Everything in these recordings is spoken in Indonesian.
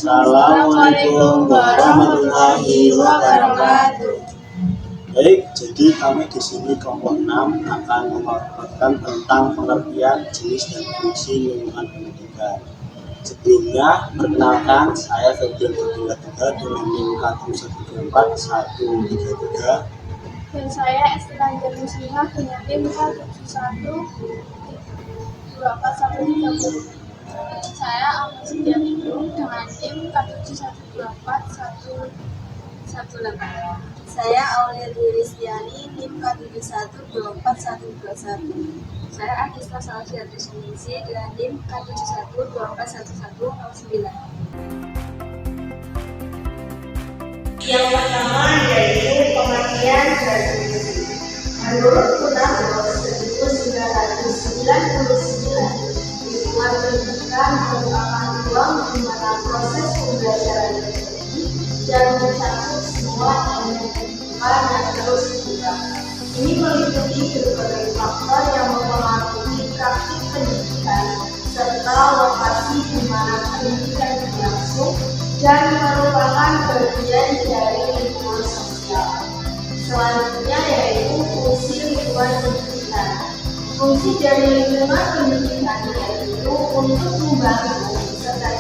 Assalamualaikum warahmatullahi wabarakatuh. Baik, jadi kami di sini kelompok 6 akan memaparkan tentang pengertian jenis dan fungsi lingkungan pendidikan. Sebelumnya, perkenalkan saya Febrian Abdullah dengan NIM K7124 Dan saya Estelanjar Muslimah dengan NIM K7124 Saya Ahmad Setianingsih dengan NIM K7124 Saya Aulia Diristiani, NIM K7124 Saya Agista Salsiati Suningsih dengan NIM K71241109. Yang pertama yaitu pengertian dan fungsi. Menurut Undang-Undang 1999, lingkungan pendidikan merupakan ruang di mana proses pembelajaran terjadi dan mencakup semua elemen kehidupan yang terus berkembang. Ini meliputi berbagai faktor yang mempengaruhi praktik pendidikan serta lokasi di mana pendidikan berlangsung dan merupakan bagian dari lingkungan sosial. Selanjutnya yaitu fungsi lingkungan pendidikan. Fungsi dari lingkungan pendidikan yaitu untuk membantu serta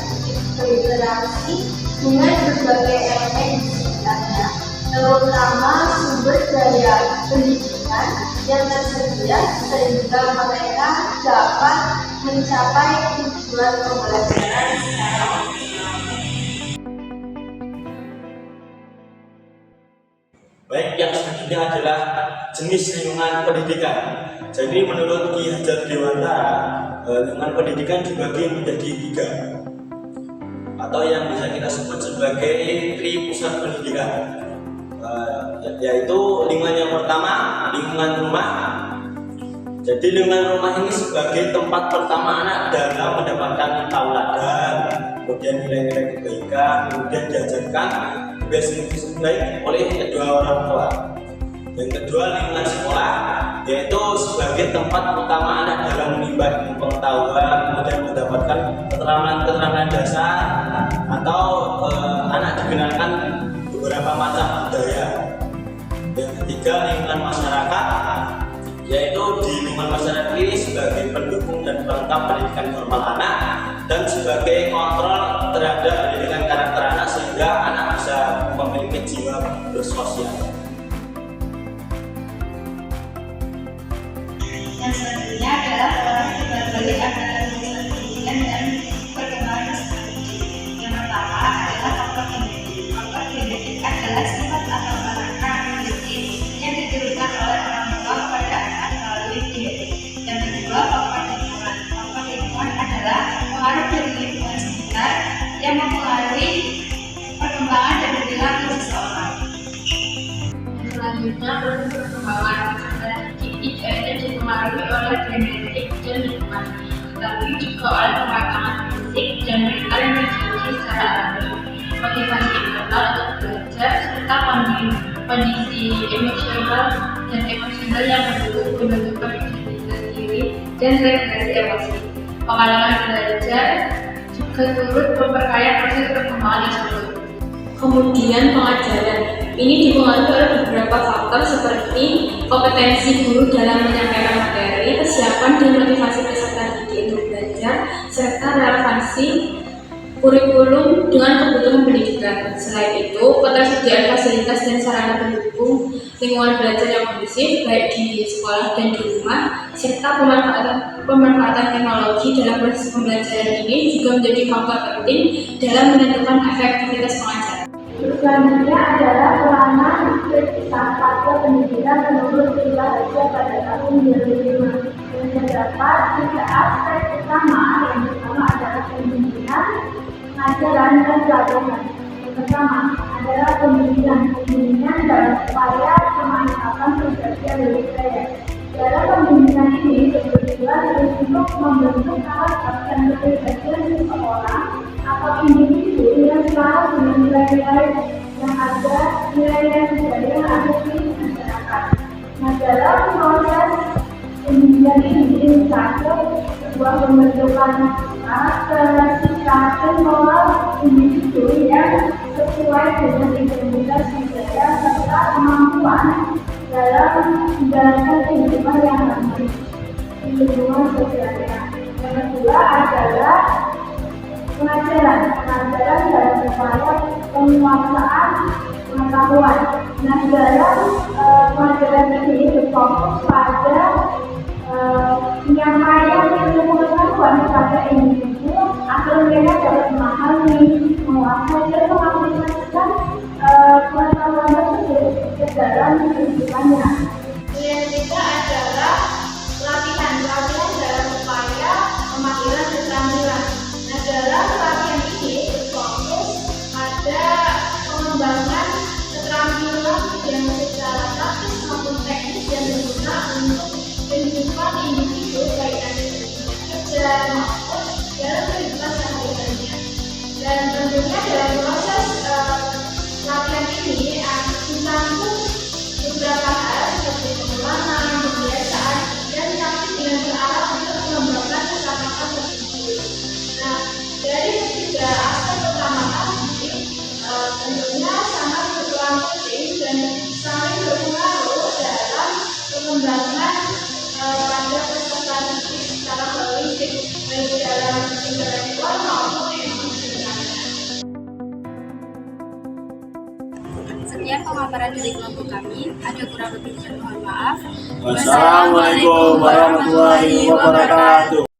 berinteraksi dengan berbagai elemen di sekitarnya, terutama sumber daya pendidikan yang tersedia sehingga mereka dapat mencapai tujuan pembelajaran secara optimal. Baik, yang selanjutnya adalah jenis lingkungan pendidikan. Jadi menurut Ki Hajar Dewantara, lingkungan pendidikan dibagi menjadi 3, atau yang bisa kita sebut sebagai tri pusat pendidikan, yaitu lingkungan yang pertama, lingkungan rumah. Jadi lingkungan rumah ini sebagai tempat pertama anak dalam mendapatkan tauladan, kemudian nilai-nilai kebaikan, kemudian diajarkan kebiasaan baik oleh kedua orang tua. Yang kedua, lingkungan sekolah, yaitu sebagai tempat utama anak dalam menimba ilmu pengetahuan, kemudian mendapatkan keterampilan dasar, atau anak dikenalkan beberapa macam budaya. Yang ketiga, lingkungan masyarakat, yaitu di lingkungan masyarakat ini sebagai pendukung dan pelengkap pendidikan formal anak dan sebagai kontrol terhadap pendidikan karakter anak sehingga anak bisa memiliki jiwa bersosial. Yang selanjutnya adalah pola terbalik antara lingkungan pendidikan dan perkembangan strategi. Yang pertama adalah faktor genetik. Faktor genetik adalah sifat atau karakteristik yang diturunkan oleh orang tua kepada anak melalui genetik. Yang kedua, faktor lingkungan. Faktor lingkungan adalah pengaruh dari lingkungan sekitar yang mempengaruhi perkembangan dan perilaku seseorang. Yang selanjutnya proses perkembangan strategi hanya dipengaruhi oleh genetik dan lingkungan, tetapi juga oleh perkembangan fisik dan mental yang terjadi secara alami, motivasi internal untuk belajar, serta kondisi emosional yang mendukung pembentukan identitas diri dan regulasi emosi. Pengalaman belajar juga turut memperkaya proses perkembangan tersebut. Kemudian pengajaran ini dipengaruhi oleh beberapa faktor seperti kompetensi guru dalam menyampaikan materi, kesiapan dan motivasi peserta didik untuk belajar, serta relevansi kurikulum dengan kebutuhan pendidikan. Selain itu, ketersediaan fasilitas dan sarana pendukung lingkungan belajar yang kondusif baik di sekolah dan di rumah, serta pemanfaatan teknologi dalam proses pembelajaran ini juga menjadi faktor penting dalam menentukan efektivitas pengajaran. Selanjutnya adalah peranan pada pendidikan menurut Ki Hajar pada tahun 2005. Yang terdapat 3 aspek utama. Yang pertama adalah pendidikan, pengajaran, dan pelajaran. Yang pertama adalah pendidikan dalam upaya pemanfaatan sosial dari budaya. Dalam pendidikan ini bertujuan untuk membentuk karakter dan kepribadian seseorang atau individu yang selaras dengan nilai-nilai yang ada, nilai-nilai budaya yang ada di masyarakat. Nah, dalam proses pendidikan ini, sebuah pembentukan sikapkan moral individu yang sesuai dengan identitas budaya serta kemampuan dalam menjalankan kehidupan yang harmonis di lingkungan sosialnya. Yang kedua adalah pengajaran dalam upaya penguasaan pengetahuan. Nah, dalam pengajaran ini berfokus pada penyampaian ilmu pengetahuan kepada individu agar mereka dapat memahami, menguasai dan mengaplikasikan pengetahuan tersebut ke dalam kehidupannya. Yang ketiga adalah pelatihan dalam upaya pemanggilan keterampilan. Nah, dalam pelatihan ini berfokus pada pengembangan keterampilan yang secara praktis maupun teknis yang berguna untuk kehidupan individu baik kerja maupun dalam kehidupan sehari-harinya. Dan tentunya dalam proses pelatihan ini disambung beberapa hal seperti pengulangan, pembiasaan, dan praktik dengan berarah untuk mengembangkan keselamatan tersebut. Nah, dari ketiga aspek utama tadi tentunya sangat berperan penting dan saling berpengaruh dalam pengembangan pada peserta didik secara holistik baik dalam intelektual maupun emosional. Sekian pemaparan dari kelompok kami. Ada kurang lebihnya mohon maaf. Wassalamualaikum warahmatullahi wabarakatuh.